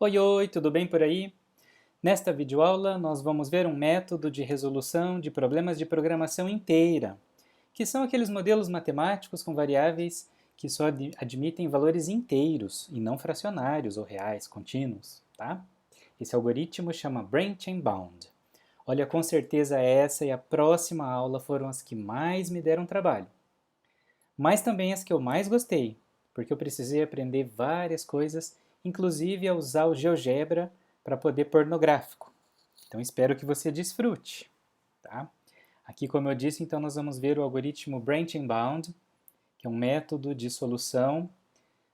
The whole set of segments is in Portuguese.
Oi, oi, tudo bem por aí? Nesta videoaula, nós vamos ver um método de resolução de problemas de programação inteira, que são aqueles modelos matemáticos com variáveis que só admitem valores inteiros e não fracionários ou reais, contínuos, tá? Esse algoritmo chama Branch and Bound. Olha, com certeza essa e a próxima aula foram as que mais me deram trabalho, mas também as que eu mais gostei, porque eu precisei aprender várias coisas, inclusive a usar o GeoGebra para poder pôr no gráfico. Então espero que você desfrute, tá? Aqui, como eu disse, então nós vamos ver o algoritmo Branch and Bound, que é um método de solução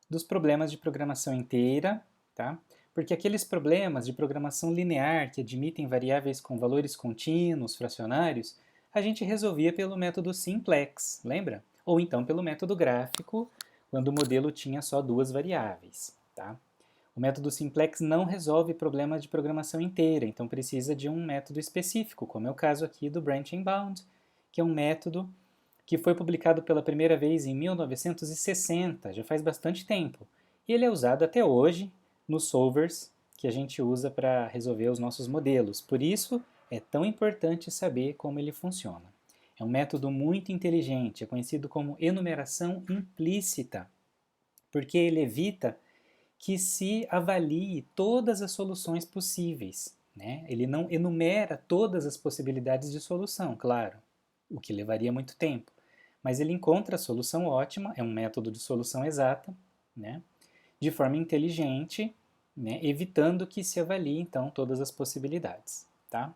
dos problemas de programação inteira, tá? Porque aqueles problemas de programação linear que admitem variáveis com valores contínuos, fracionários, a gente resolvia pelo método simplex, lembra? Ou então pelo método gráfico, quando o modelo tinha só duas variáveis, tá? O método simplex não resolve problemas de programação inteira, então precisa de um método específico, como é o caso aqui do Branch and Bound, que é um método que foi publicado pela primeira vez em 1960, já faz bastante tempo. E ele é usado até hoje nos solvers que a gente usa para resolver os nossos modelos. Por isso, é tão importante saber como ele funciona. É um método muito inteligente, é conhecido como enumeração implícita, porque ele evita que se avalie todas as soluções possíveis, né? Ele não enumera todas as possibilidades de solução, claro, o que levaria muito tempo. Mas ele encontra a solução ótima, é um método de solução exata, né? De forma inteligente, né? Evitando que se avalie, então, todas as possibilidades. Tá?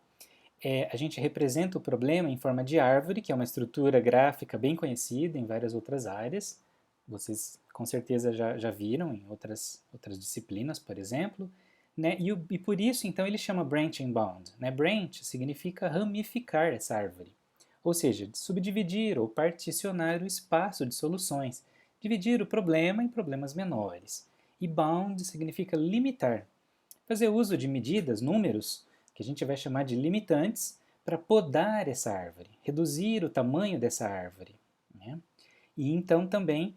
A gente representa o problema em forma de árvore, que é uma estrutura gráfica bem conhecida em várias outras áreas. Vocês com certeza já viram em outras disciplinas, por exemplo. Né? E por isso, então, ele chama branch and bound. Né? Branch significa ramificar essa árvore, ou seja, subdividir ou particionar o espaço de soluções, dividir o problema em problemas menores. E bound significa limitar, fazer uso de medidas, números, que a gente vai chamar de limitantes, para podar essa árvore, reduzir o tamanho dessa árvore. Né? E então também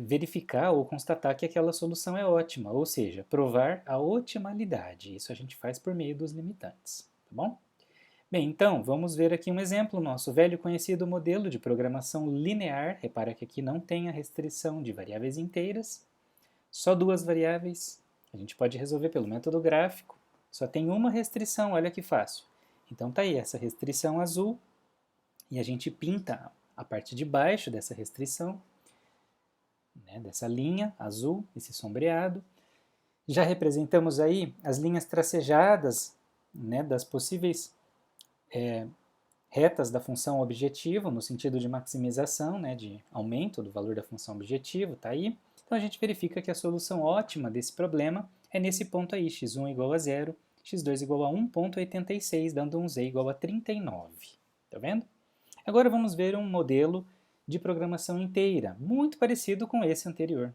verificar ou constatar que aquela solução é ótima, ou seja, provar a otimalidade. Isso a gente faz por meio dos limitantes. Tá bom? Bem, então, vamos ver aqui um exemplo nosso velho conhecido modelo de programação linear. Repara que aqui não tem a restrição de variáveis inteiras, só duas variáveis. A gente pode resolver pelo método gráfico. Só tem uma restrição, olha que fácil. Então tá aí essa restrição azul e a gente pinta a parte de baixo dessa restrição, né, dessa linha azul, esse sombreado. Já representamos aí as linhas tracejadas, né, das possíveis retas da função objetivo, no sentido de maximização, né, de aumento do valor da função objetivo, está aí. Então a gente verifica que a solução ótima desse problema é nesse ponto aí, x1 igual a 0, x2 igual a 1,86, dando um z igual a 39. Tá vendo? Agora vamos ver um modelo de programação inteira, muito parecido com esse anterior.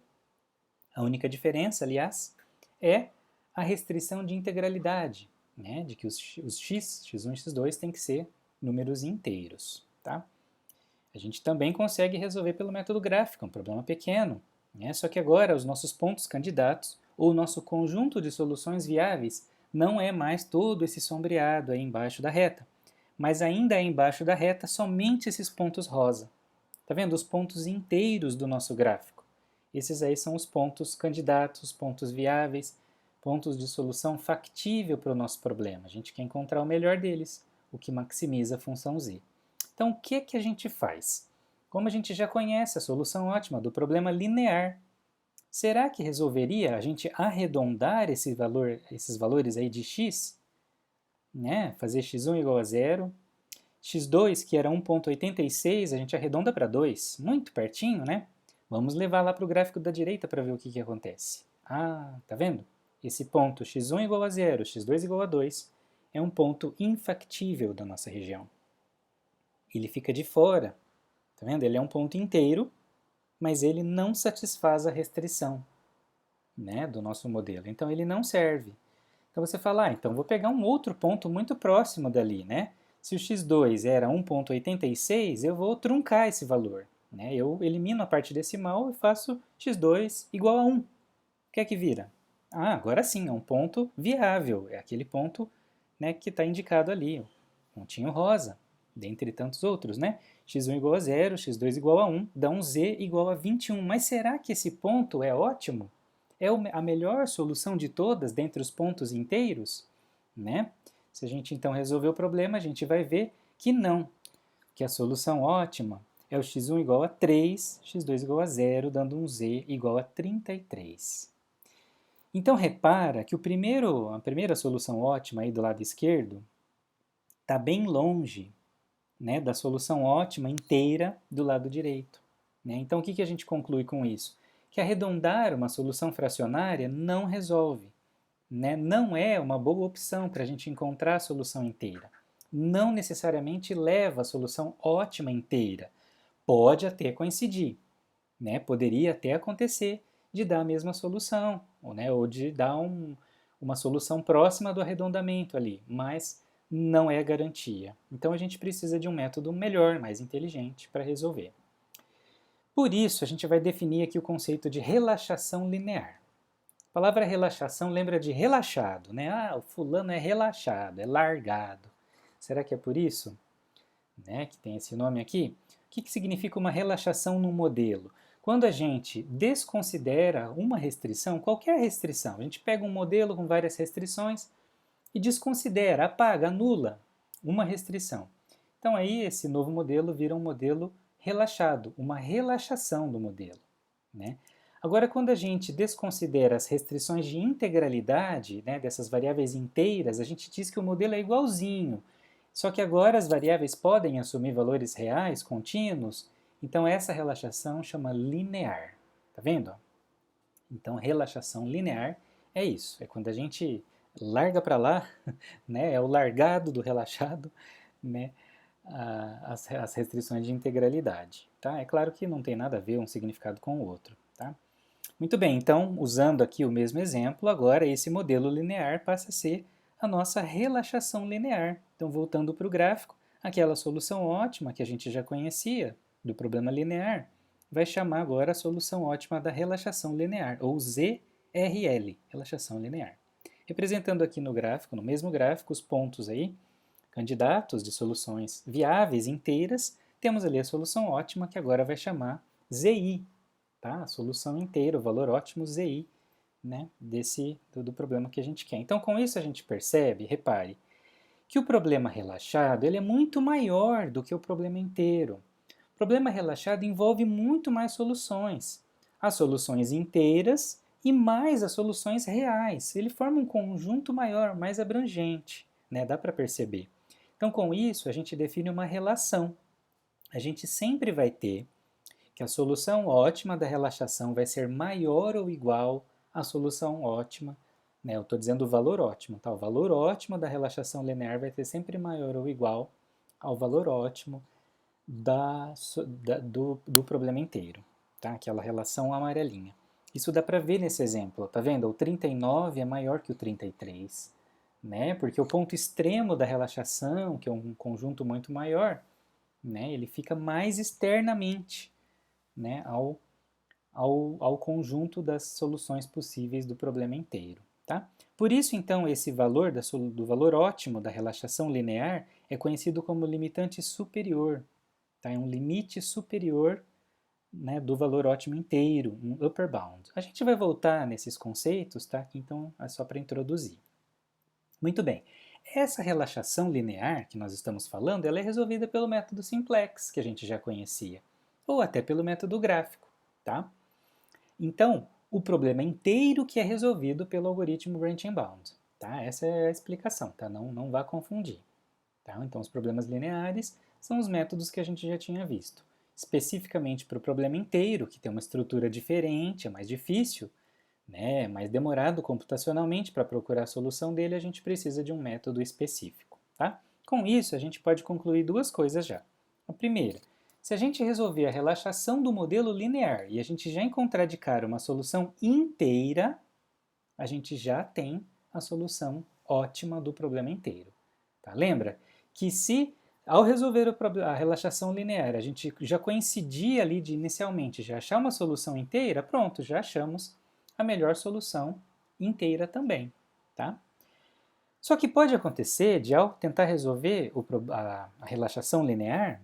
A única diferença, aliás, é a restrição de integralidade, né, de que os x, x1 e x2 têm que ser números inteiros. Tá? A gente também consegue resolver pelo método gráfico, um problema pequeno, né? Só que agora os nossos pontos candidatos, ou o nosso conjunto de soluções viáveis, não é mais todo esse sombreado aí embaixo da reta, mas ainda é embaixo da reta somente esses pontos rosa. Tá vendo? Os pontos inteiros do nosso gráfico. Esses aí são os pontos candidatos, pontos viáveis, pontos de solução factível para o nosso problema. A gente quer encontrar o melhor deles, o que maximiza a função z. Então, o que a gente faz? Como a gente já conhece a solução ótima do problema linear, será que resolveria a gente arredondar esses valores aí de x? Né? Fazer x1 igual a 0, x2, que era 1,86, a gente arredonda para 2, muito pertinho, né? Vamos levar lá para o gráfico da direita para ver o que acontece. Ah, tá vendo? Esse ponto x1 igual a 0, x2 igual a 2, é um ponto infactível da nossa região. Ele fica de fora, tá vendo? Ele é um ponto inteiro, mas ele não satisfaz a restrição, né, do nosso modelo. Então ele não serve. Então você fala, então vou pegar um outro ponto muito próximo dali, né? Se o x2 era 1,86, eu vou truncar esse valor. Eu elimino a parte decimal e faço x2 igual a 1. O que é que vira? Ah, agora sim, é um ponto viável, é aquele ponto, né, que está indicado ali, o pontinho rosa, dentre tantos outros, né? x1 igual a 0, x2 igual a 1, dá um z igual a 21. Mas será que esse ponto é ótimo? É a melhor solução de todas dentre os pontos inteiros? Né? Se a gente então resolver o problema, a gente vai ver que não, que a solução ótima é o x1 igual a 3, x2 igual a 0, dando um z igual a 33. Então repara que a primeira solução ótima aí do lado esquerdo está bem longe, né, da solução ótima inteira do lado direito. Né? Então o que a gente conclui com isso? Que arredondar uma solução fracionária não resolve. Né? Não é uma boa opção para a gente encontrar a solução inteira. Não necessariamente leva a solução ótima inteira. Pode até coincidir, né? Poderia até acontecer de dar a mesma solução, ou de dar uma solução próxima do arredondamento ali, mas não é garantia. Então a gente precisa de um método melhor, mais inteligente para resolver. Por isso, a gente vai definir aqui o conceito de relaxação linear. A palavra relaxação lembra de relaxado, né? Ah, o fulano é relaxado, é largado. Será que é por isso, né, que tem esse nome aqui? O que significa uma relaxação no modelo? Quando a gente desconsidera uma restrição, qualquer restrição, a gente pega um modelo com várias restrições e desconsidera, apaga, anula uma restrição. Então aí esse novo modelo vira um modelo relaxado, uma relaxação do modelo. Né? Agora, quando a gente desconsidera as restrições de integralidade, né, dessas variáveis inteiras, a gente diz que o modelo é igualzinho. Só que agora as variáveis podem assumir valores reais, contínuos, então essa relaxação chama linear. Tá vendo? Então, relaxação linear é isso, é quando a gente larga para lá, né, é o largado do relaxado, né, as restrições de integralidade. Tá? É claro que não tem nada a ver um significado com o outro. Tá? Muito bem, então, usando aqui o mesmo exemplo, agora esse modelo linear passa a ser a nossa relaxação linear. Então, voltando para o gráfico, aquela solução ótima que a gente já conhecia do problema linear, vai chamar agora a solução ótima da relaxação linear, ou ZRL, relaxação linear. Representando aqui no gráfico, no mesmo gráfico, os pontos aí, candidatos de soluções viáveis, inteiras, temos ali a solução ótima que agora vai chamar ZI, tá? A solução inteira, o valor ótimo ZI, né? Do problema que a gente quer. Então, com isso a gente percebe, repare, que o problema relaxado ele é muito maior do que o problema inteiro. O problema relaxado envolve muito mais soluções. As soluções inteiras e mais as soluções reais. Ele forma um conjunto maior, mais abrangente, né? Dá para perceber. Então, com isso, a gente define uma relação. A gente sempre vai ter que a solução ótima da relaxação vai ser maior ou igual à solução ótima, né? Eu estou dizendo o valor ótimo, tá? O valor ótimo da relaxação linear vai ser sempre maior ou igual ao valor ótimo do problema inteiro, tá? Aquela relação amarelinha. Isso dá para ver nesse exemplo, tá vendo? O 39 é maior que o 33, né? Porque o ponto extremo da relaxação, que é um conjunto muito maior, né? Ele fica mais externamente, né, ao conjunto das soluções possíveis do problema inteiro. Tá? Por isso, então, esse valor do valor ótimo da relaxação linear é conhecido como limitante superior. Tá? É um limite superior, né, do valor ótimo inteiro, um upper bound. A gente vai voltar nesses conceitos, tá? Então é só para introduzir. Muito bem. Essa relaxação linear que nós estamos falando, ela é resolvida pelo método simplex, que a gente já conhecia, ou até pelo método gráfico. Tá? Então, o problema inteiro que é resolvido pelo algoritmo branching bound. Tá? Essa é a explicação, tá? Não vá confundir. Tá? Então, os problemas lineares são os métodos que a gente já tinha visto. Especificamente para o problema inteiro, que tem uma estrutura diferente, é mais difícil, né? É mais demorado computacionalmente para procurar a solução dele, a gente precisa de um método específico. Tá? Com isso, a gente pode concluir duas coisas já. A primeira, se a gente resolver a relaxação do modelo linear e a gente já encontrar de cara uma solução inteira, a gente já tem a solução ótima do problema inteiro. Tá? Lembra que se ao resolver a relaxação linear a gente já coincidir ali inicialmente, já achar uma solução inteira, pronto, já achamos a melhor solução inteira também, tá? Só que pode acontecer de, ao tentar resolver a relaxação linear,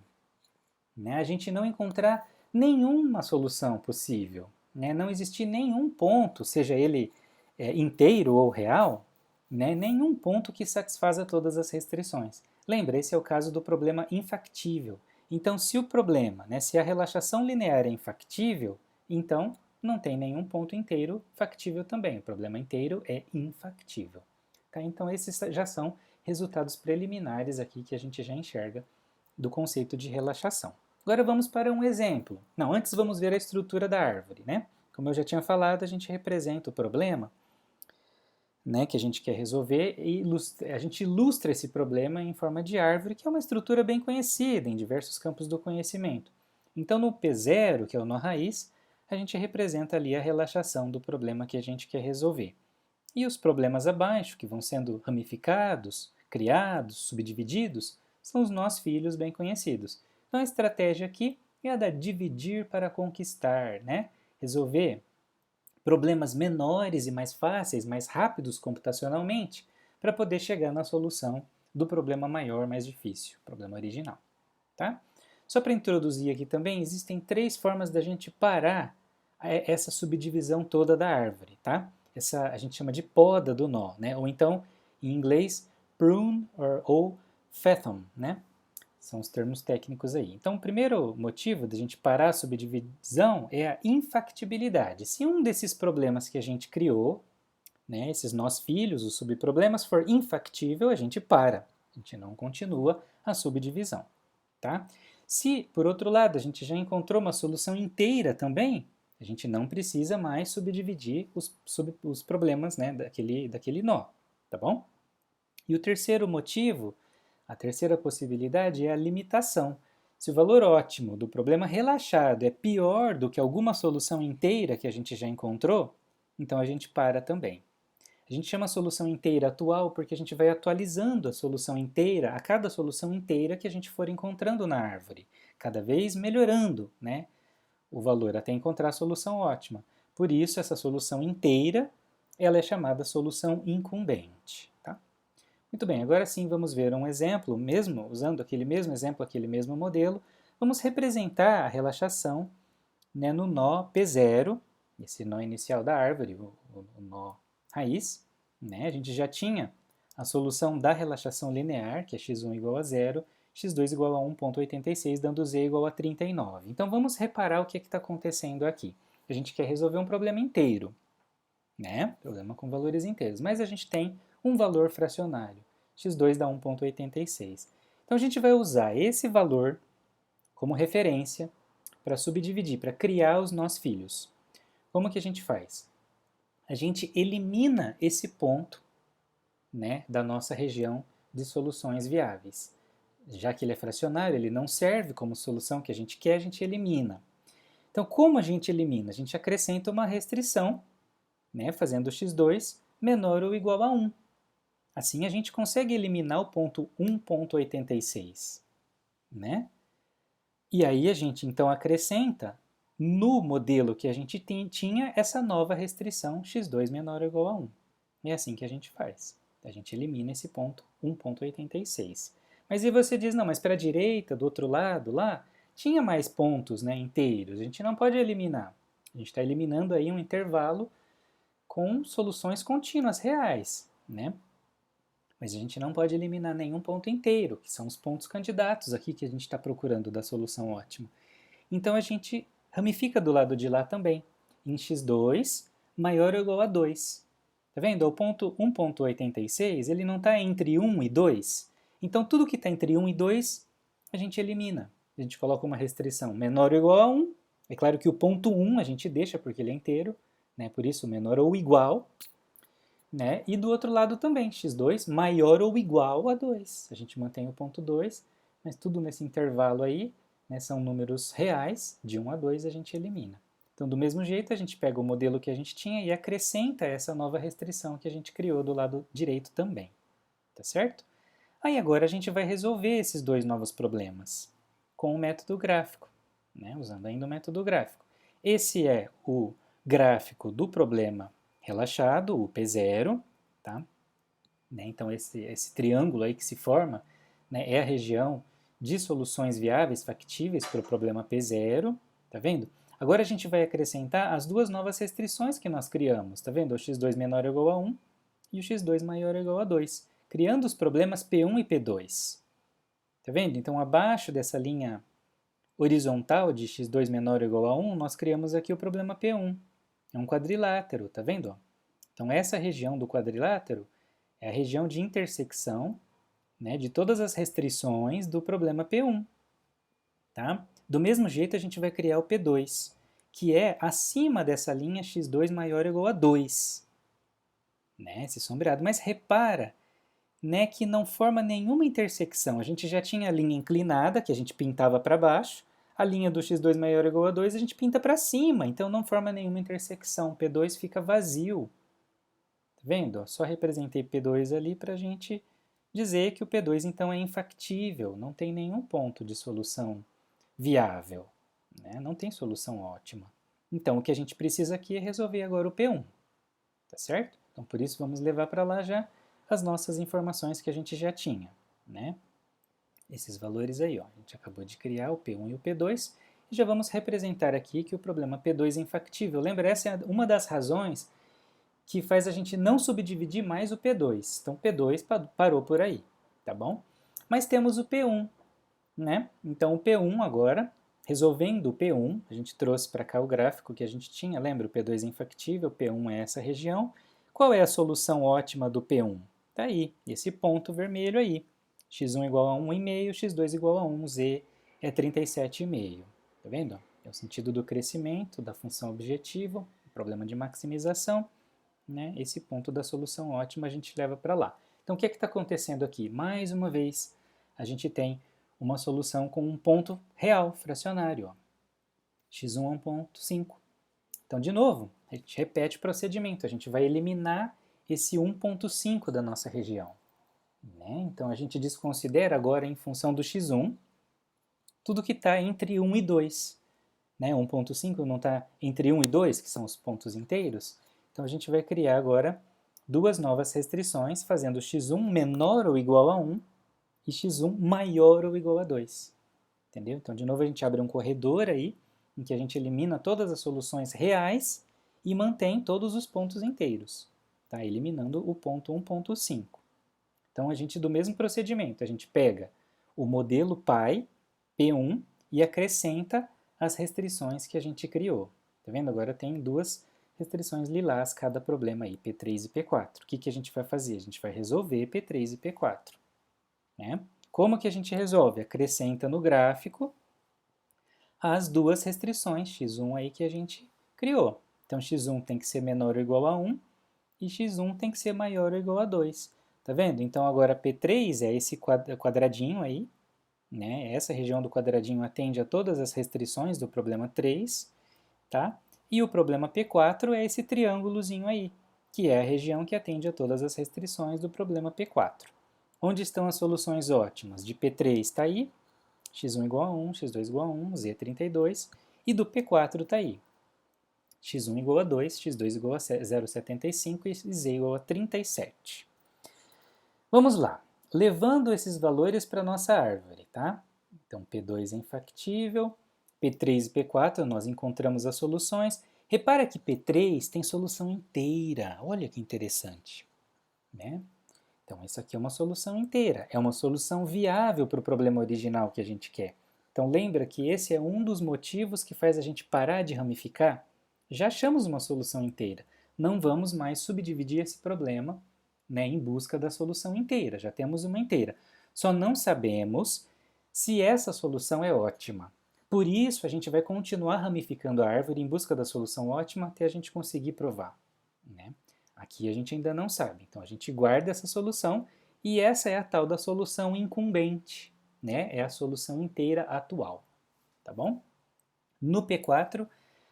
né, a gente não encontrar nenhuma solução possível, né, não existir nenhum ponto, seja ele inteiro ou real, né, nenhum ponto que satisfaça todas as restrições. Lembra, esse é o caso do problema infactível. Então, se o problema, né, se a relaxação linear é infactível, então não tem nenhum ponto inteiro factível também. O problema inteiro é infactível. Tá? Então, esses já são resultados preliminares aqui que a gente já enxerga do conceito de relaxação. Agora vamos para um exemplo. Não, antes vamos ver a estrutura da árvore, né? Como eu já tinha falado, a gente representa o problema, né, que a gente quer resolver e a gente ilustra esse problema em forma de árvore, que é uma estrutura bem conhecida em diversos campos do conhecimento. Então, no P0, que é o nó raiz, a gente representa ali a relaxação do problema que a gente quer resolver. E os problemas abaixo, que vão sendo ramificados, criados, subdivididos, são os nós filhos bem conhecidos. Então a estratégia aqui é a da dividir para conquistar, né? Resolver problemas menores e mais fáceis, mais rápidos computacionalmente, para poder chegar na solução do problema maior, mais difícil, problema original. Tá? Só para introduzir aqui também, existem 3 formas da gente parar essa subdivisão toda da árvore. Tá? Essa a gente chama de poda do nó, né? Ou então, em inglês, prune ou fathom, né? São os termos técnicos aí. Então, o primeiro motivo da gente parar a subdivisão é a infactibilidade. Se um desses problemas que a gente criou, né, esses nós filhos, os subproblemas, for infactível, a gente para. A gente não continua a subdivisão. Tá? Se, por outro lado, a gente já encontrou uma solução inteira também, a gente não precisa mais subdividir os problemas, né, daquele nó. Tá bom? E o terceiro motivo, a terceira possibilidade é a limitação. Se o valor ótimo do problema relaxado é pior do que alguma solução inteira que a gente já encontrou, então a gente para também. A gente chama a solução inteira atual porque a gente vai atualizando a solução inteira, a cada solução inteira que a gente for encontrando na árvore, cada vez melhorando, né, o valor até encontrar a solução ótima. Por isso, essa solução inteira ela é chamada solução incumbente. Tá? Muito bem, agora sim vamos ver um exemplo, mesmo usando aquele mesmo exemplo, aquele mesmo modelo, vamos representar a relaxação, né, no nó P0, esse nó inicial da árvore, o nó raiz, né? A gente já tinha a solução da relaxação linear, que é x1 igual a 0, x2 igual a 1,86, dando z igual a 39. Então vamos reparar o que está acontecendo aqui. A gente quer resolver um problema inteiro, né? Problema com valores inteiros, mas a gente tem um valor fracionário, x2 dá 1,86. Então a gente vai usar esse valor como referência para subdividir, para criar os nós filhos. Como que a gente faz? A gente elimina esse ponto, né, da nossa região de soluções viáveis. Já que ele é fracionário, ele não serve como solução que a gente quer, a gente elimina. Então, como a gente elimina? A gente acrescenta uma restrição, né, fazendo x2 menor ou igual a 1. Assim, a gente consegue eliminar o ponto 1,86. Né? E aí a gente, então, acrescenta no modelo que a gente tinha essa nova restrição x2 menor ou igual a 1. É assim que a gente faz. A gente elimina esse ponto 1,86. Mas e você diz, não, mas para a direita, do outro lado, lá, tinha mais pontos, né, inteiros. A gente não pode eliminar. A gente está eliminando aí um intervalo com soluções contínuas reais, né? Mas a gente não pode eliminar nenhum ponto inteiro, que são os pontos candidatos aqui que a gente está procurando da solução ótima. Então a gente ramifica do lado de lá também, em x2 maior ou igual a 2. Tá vendo? O ponto 1,86 ele não está entre 1 e 2. Então tudo que está entre 1 e 2 a gente elimina. A gente coloca uma restrição menor ou igual a 1. É claro que o ponto 1 a gente deixa porque ele é inteiro, né? Por isso menor ou igual. Né? E do outro lado também, x2 maior ou igual a 2. A gente mantém o ponto 2, mas tudo nesse intervalo aí, né, são números reais, de 1 a 2 a gente elimina. Então, do mesmo jeito, a gente pega o modelo que a gente tinha e acrescenta essa nova restrição que a gente criou do lado direito também. Tá certo? Aí agora a gente vai resolver esses dois novos problemas com o método gráfico, né, usando ainda o método gráfico. Esse é o gráfico do problema relaxado, o P0, tá? Né? Então, esse triângulo aí que se forma, né, é a região de soluções viáveis, factíveis para o problema P0, tá vendo? Agora a gente vai acrescentar as duas novas restrições que nós criamos, tá vendo? O x2 menor ou igual a 1 e o x2 maior ou igual a 2, criando os problemas P1 e P2. Tá vendo? Então, abaixo dessa linha horizontal de x2 menor ou igual a 1, nós criamos aqui o problema P1. É um quadrilátero, tá vendo? Então, essa região do quadrilátero é a região de intersecção, né, de todas as restrições do problema P1. Tá? Do mesmo jeito, a gente vai criar o P2, que é acima dessa linha x2 maior ou igual a 2. Né, esse sombreado. Mas repara, né, que não forma nenhuma intersecção. A gente já tinha a linha inclinada, que a gente pintava para baixo, a linha do x2 maior ou igual a 2 a gente pinta para cima, então não forma nenhuma intersecção. P2 fica vazio. Tá vendo? Só representei P2 ali para a gente dizer que o P2 então é infactível, não tem nenhum ponto de solução viável, né? Não tem solução ótima. Então o que a gente precisa aqui é resolver agora o P1, tá certo? Então por isso vamos levar para lá já as nossas informações que a gente já tinha, né? Esses valores aí, ó, a gente acabou de criar o P1 e o P2 e já vamos representar aqui que o problema P2 é infactível. Lembra, essa é uma das razões que faz a gente não subdividir mais o P2. Então, P2 parou por aí, tá bom? Mas temos o P1, né? Então, o P1 agora, resolvendo o P1, a gente trouxe para cá o gráfico que a gente tinha, lembra? O P2 é infactível, o P1 é essa região. Qual é a solução ótima do P1? Tá aí, esse ponto vermelho aí. x1 igual a 1,5, x2 igual a 1, z é 37,5. Tá vendo? É o sentido do crescimento, da função objetivo, problema de maximização. Né, esse ponto da solução ótima a gente leva para lá. Então, o que está acontecendo aqui? Mais uma vez, a gente tem uma solução com um ponto real, fracionário. Ó. x1 é 1,5. Então, de novo, a gente repete o procedimento. A gente vai eliminar esse 1,5 da nossa região. Né? Então, a gente desconsidera agora, em função do x1, tudo que está entre 1 e 2. Né? 1,5 não está entre 1 e 2, que são os pontos inteiros. Então, a gente vai criar agora duas novas restrições, fazendo x1 menor ou igual a 1 e x1 maior ou igual a 2. Entendeu? Então, de novo, a gente abre um corredor aí, em que a gente elimina todas as soluções reais e mantém todos os pontos inteiros, tá? Eliminando o ponto 1,5. Então, a gente, do mesmo procedimento, a gente pega o modelo pai, P1, e acrescenta as restrições que a gente criou. Tá vendo? Agora tem duas restrições lilás cada problema aí, P3 e P4. O que a gente vai fazer? A gente vai resolver P3 e P4. Né? Como que a gente resolve? Acrescenta no gráfico as duas restrições x1 aí que a gente criou. Então, x1 tem que ser menor ou igual a 1 e x1 tem que ser maior ou igual a 2. Tá vendo? Então, agora P3 é esse quadradinho aí, né? Essa região do quadradinho atende a todas as restrições do problema 3, tá? E o problema P4 é esse triângulozinho aí, que é a região que atende a todas as restrições do problema P4. Onde estão as soluções ótimas? De P3 está aí, x1 igual a 1, x2 igual a 1, z é 32, e do P4 está aí, x1 igual a 2, x2 igual a 0,75 e z igual a 37. Vamos lá, levando esses valores para a nossa árvore, tá? Então, P2 é infactível, P3 e P4 nós encontramos as soluções. Repara que P3 tem solução inteira, olha que interessante. Né? Então, isso aqui é uma solução inteira, é uma solução viável para o problema original que a gente quer. Então, lembra que esse é um dos motivos que faz a gente parar de ramificar? Já achamos uma solução inteira, não vamos mais subdividir esse problema, né, em busca da solução inteira, já temos uma inteira. Só não sabemos se essa solução é ótima. Por isso, a gente vai continuar ramificando a árvore em busca da solução ótima até a gente conseguir provar. Né? Aqui a gente ainda não sabe, então a gente guarda essa solução e essa é a tal da solução incumbente, né? É a solução inteira atual, tá bom? No P4,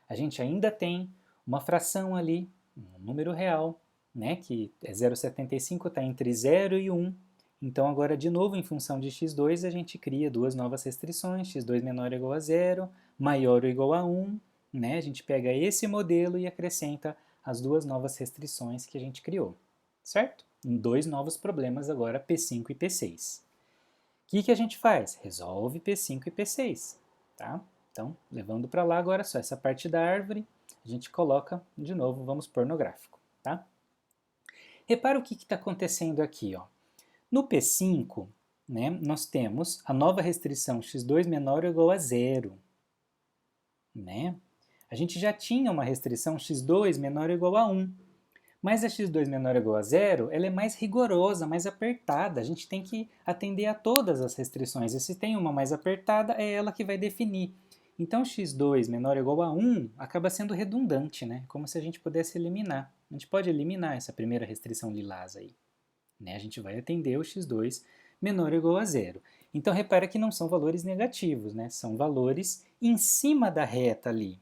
a gente ainda tem uma fração ali, um número real, né? Que é 0,75, está entre 0 e 1. Então agora, de novo, em função de x2, a gente cria duas novas restrições, x2 menor ou igual a 0, maior ou igual a 1, né? A gente pega esse modelo e acrescenta as duas novas restrições que a gente criou, certo? Em dois novos problemas agora, P5 e P6. O que a gente faz? Resolve P5 e P6, tá? Então, levando para lá agora só essa parte da árvore, a gente coloca de novo, vamos pôr no gráfico, tá? Repara o que está acontecendo aqui, ó. No P5, né, nós temos a nova restrição x2 menor ou igual a zero, né? A gente já tinha uma restrição x2 menor ou igual a 1, mas a x2 menor ou igual a zero, ela é mais rigorosa, mais apertada. A gente tem que atender a todas as restrições, e se tem uma mais apertada, é ela que vai definir. Então, x2 menor ou igual a 1 acaba sendo redundante, né? Como se a gente pudesse eliminar. A gente pode eliminar essa primeira restrição lilás aí, né? A gente vai atender o x2 menor ou igual a zero. Então, repara que não são valores negativos, né? São valores em cima da reta ali,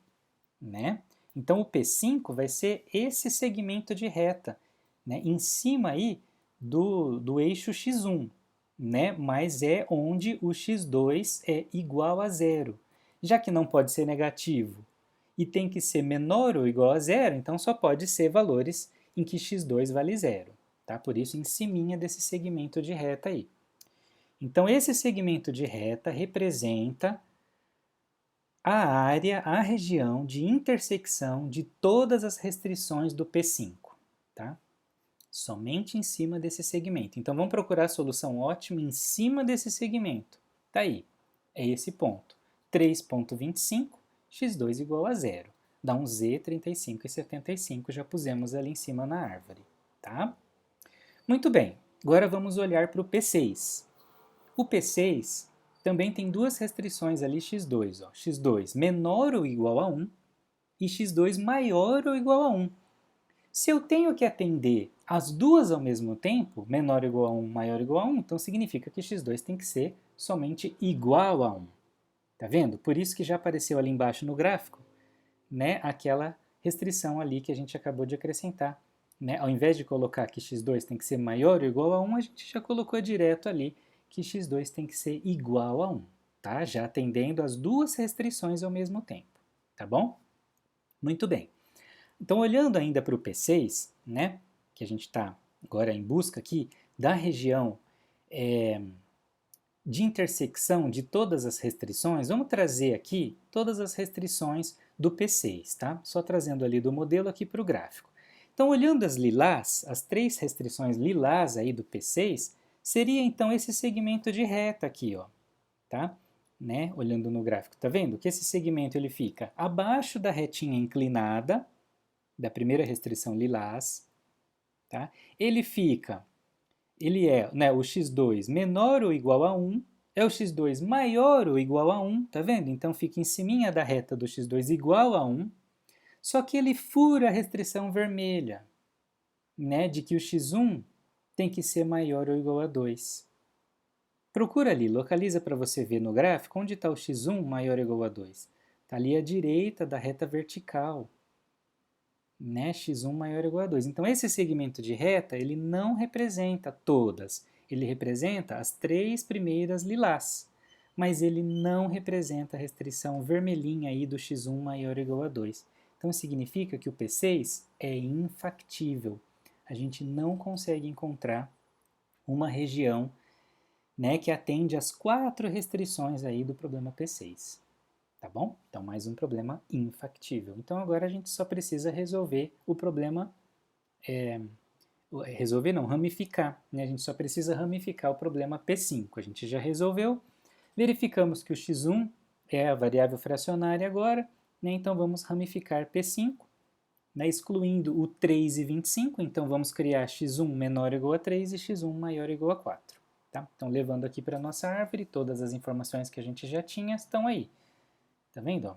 né? Então, o P5 vai ser esse segmento de reta, né? Em cima aí do eixo x1, né? Mas é onde o x2 é igual a zero. Já que não pode ser negativo e tem que ser menor ou igual a zero, então só pode ser valores em que x2 vale zero. Tá? Por isso, em ciminha desse segmento de reta aí. Então, esse segmento de reta representa a área, a região de intersecção de todas as restrições do P5. Tá? Somente em cima desse segmento. Então, vamos procurar a solução ótima em cima desse segmento. Tá aí, é esse ponto. 3,25, x2 igual a zero. Dá um z, 35 e 75, já pusemos ali em cima na árvore. Tá? Muito bem, agora vamos olhar para o P6. O P6 também tem duas restrições ali, x2. Ó. x2 menor ou igual a 1 e x2 maior ou igual a 1. Se eu tenho que atender as duas ao mesmo tempo, menor ou igual a 1, maior ou igual a 1, então significa que x2 tem que ser somente igual a 1. Tá vendo? Por isso que já apareceu ali embaixo no gráfico, né, aquela restrição ali que a gente acabou de acrescentar. Né? Ao invés de colocar que x2 tem que ser maior ou igual a 1, a gente já colocou direto ali que x2 tem que ser igual a 1, tá? Já atendendo as duas restrições ao mesmo tempo, tá bom? Muito bem. Então, olhando ainda para o P6, né, que a gente está agora em busca aqui da região de intersecção de todas as restrições, vamos trazer aqui todas as restrições do P6, tá? Só trazendo ali do modelo aqui para o gráfico. Então, olhando as lilás, as três restrições lilás aí do P6, seria então esse segmento de reta aqui, ó, tá? Né? Olhando no gráfico, tá vendo? Que esse segmento ele fica abaixo da retinha inclinada, da primeira restrição lilás, tá? Ele é, né, o x2 menor ou igual a 1, é o x2 maior ou igual a 1, tá vendo? Então fica em cima da reta do x2 igual a 1, só que ele fura a restrição vermelha, né, de que o x1 tem que ser maior ou igual a 2. Procura ali, localiza para você ver no gráfico onde está o x1 maior ou igual a 2. Está ali à direita da reta vertical, né, x1 maior ou igual a 2. Então, esse segmento de reta, ele não representa todas. Ele representa as três primeiras lilás, mas ele não representa a restrição vermelhinha aí do x1 maior ou igual a 2. Então, significa que o P6 é infactível. A gente não consegue encontrar uma região, né, que atende às 4 restrições aí do problema P6. Tá bom? Então, mais um problema infactível. Então, agora a gente só precisa resolver o problema, resolver não, ramificar. Né? A gente só precisa ramificar o problema P5. A gente já resolveu, verificamos que o x1 é a variável fracionária agora, né? Então vamos ramificar P5, né? Excluindo o 3 e 25, então vamos criar x1 menor ou igual a 3 e x1 maior ou igual a 4. Tá? Então, levando aqui para a nossa árvore, todas as informações que a gente já tinha estão aí. Tá vendo? Ó?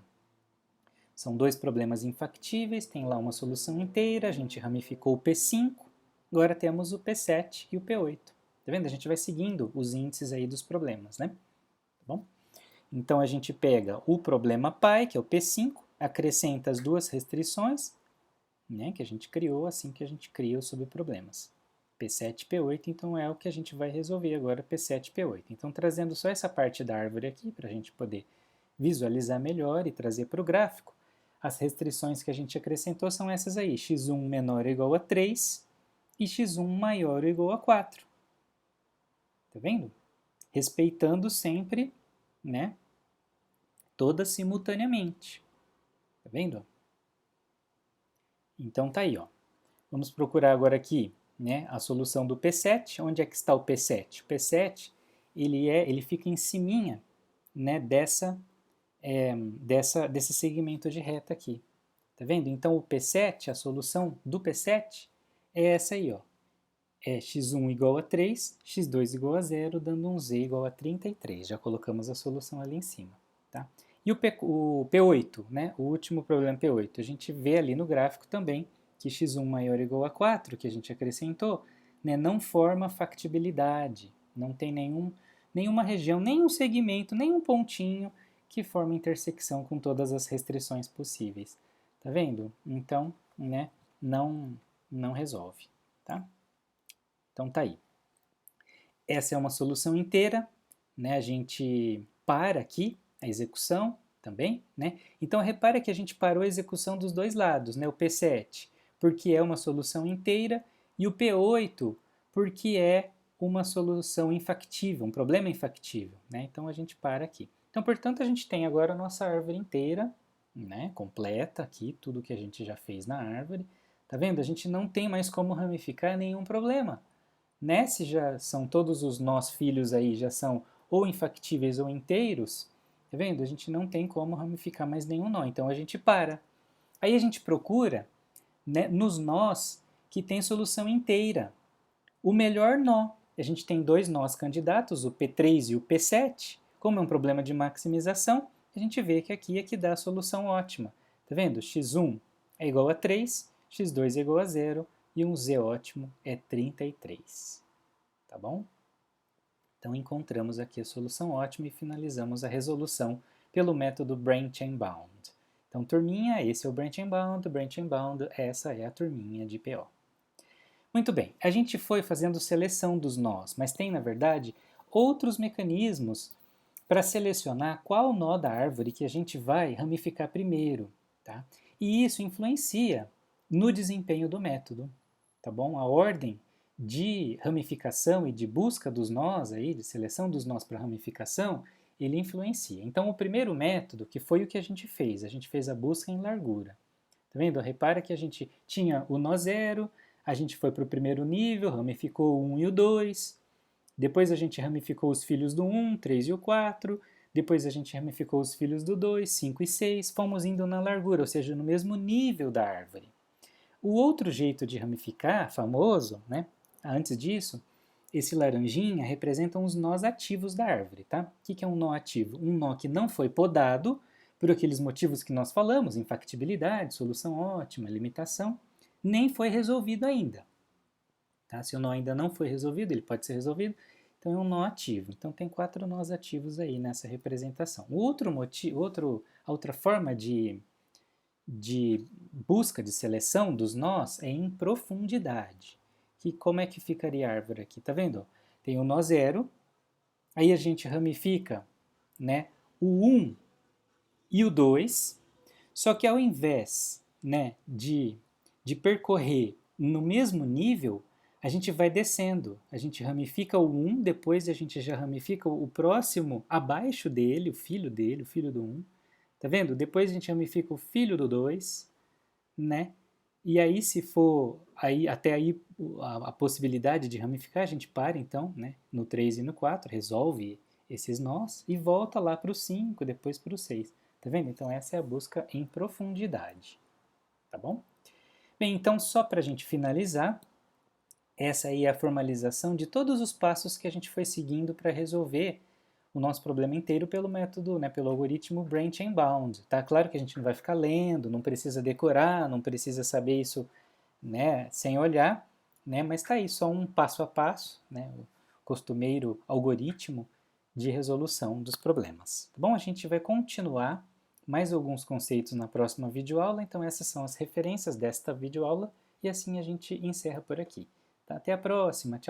São dois problemas infactíveis, tem lá uma solução inteira, a gente ramificou o P5, agora temos o P7 e o P8. Tá vendo? A gente vai seguindo os índices aí dos problemas, né? Tá bom? Então, a gente pega o problema π, que é o P5, acrescenta as duas restrições, né, que a gente criou assim que a gente cria os subproblemas. P7 e P8, então é o que a gente vai resolver agora, P7 e P8. Então, trazendo só essa parte da árvore aqui, para a gente poder visualizar melhor e trazer para o gráfico, as restrições que a gente acrescentou são essas aí, x1 menor ou igual a 3 e x1 maior ou igual a 4. Tá vendo? Respeitando sempre, né, todas simultaneamente. Tá vendo? Então tá aí, ó. Vamos procurar agora aqui, né, a solução do P7. Onde é que está o P7? O P7, ele fica em ciminha, né, desse segmento de reta aqui. Tá vendo? Então o P7, a solução do P7 é essa aí, ó. É x1 igual a 3, x2 igual a 0, dando um z igual a 33. Já colocamos a solução ali em cima. Tá? E o P8, né? O último problema P8, a gente vê ali no gráfico também que x1 maior ou igual a 4, que a gente acrescentou, né, não forma factibilidade, não tem nenhuma região, nenhum segmento, nenhum pontinho que forma intersecção com todas as restrições possíveis. Tá vendo? Então, né, não resolve. Tá? Então tá aí. Essa é uma solução inteira, né? A gente para aqui a execução também, né? Então repara que a gente parou a execução dos dois lados, né? O P7 porque é uma solução inteira e o P8 porque é uma solução infactível, um problema infactível, né? Então a gente para aqui. Então, portanto, a gente tem agora a nossa árvore inteira, né? Completa aqui, tudo que a gente já fez na árvore. Tá vendo? A gente não tem mais como ramificar nenhum problema. Né? Se já são todos os nós filhos aí, já são ou infactíveis ou inteiros, tá vendo? A gente não tem como ramificar mais nenhum nó, então a gente para. Aí a gente procura, né, nos nós que tem solução inteira. O melhor nó. A gente tem dois nós candidatos, o P3 e o P7. Como é um problema de maximização, a gente vê que aqui é que dá a solução ótima. Tá vendo? x1 é igual a 3, x2 é igual a 0, e um z ótimo é 33. Tá bom? Então encontramos aqui a solução ótima e finalizamos a resolução pelo método Branch and Bound. Então, turminha, esse é o Branch and Bound, essa é a turminha de PO. Muito bem, a gente foi fazendo seleção dos nós, mas tem, na verdade, outros mecanismos para selecionar qual nó da árvore que a gente vai ramificar primeiro. Tá? E isso influencia no desempenho do método. Tá bom? A ordem de ramificação e de busca dos nós, aí, de seleção dos nós para ramificação, ele influencia. Então, o primeiro método, que foi o que a gente fez a busca em largura. Tá vendo? Repara que a gente tinha o nó 0, a gente foi para o primeiro nível, ramificou o 1 e o 2, depois a gente ramificou os filhos do 1, 3 e o 4, depois a gente ramificou os filhos do 2, 5 e 6, fomos indo na largura, ou seja, no mesmo nível da árvore. O outro jeito de ramificar, famoso, né, antes disso, esse laranjinha representa os nós ativos da árvore, tá? O que é um nó ativo? Um nó que não foi podado por aqueles motivos que nós falamos, infactibilidade, solução ótima, limitação, nem foi resolvido ainda. Tá? Se o nó ainda não foi resolvido, ele pode ser resolvido, então é um nó ativo. Então tem 4 nós ativos aí nessa representação. Outra forma de busca, de seleção dos nós é em profundidade. Que como é que ficaria a árvore aqui? Tá vendo? Tem o nó 0, aí a gente ramifica, né, o 1 e o 2, só que ao invés, né, de percorrer no mesmo nível, a gente vai descendo. A gente ramifica o 1, depois a gente já ramifica o próximo abaixo dele, o filho do 1. Tá vendo? Depois a gente ramifica o filho do 2, né? E aí, se for até aí a possibilidade de ramificar, a gente para então, né, no 3 e no 4, resolve esses nós e volta lá para o 5, depois para o 6. Tá vendo? Então essa é a busca em profundidade. Tá bom? Bem, então só para a gente finalizar, essa aí é a formalização de todos os passos que a gente foi seguindo para resolver o nosso problema inteiro pelo método, né, pelo algoritmo Branch and Bound. Tá? Claro que a gente não vai ficar lendo, não precisa decorar, não precisa saber isso, né, sem olhar, né, mas está aí só um passo a passo, né, o costumeiro algoritmo de resolução dos problemas. Tá bom? A gente vai continuar mais alguns conceitos na próxima videoaula, então essas são as referências desta videoaula e assim a gente encerra por aqui. Tá? Até a próxima, tchau!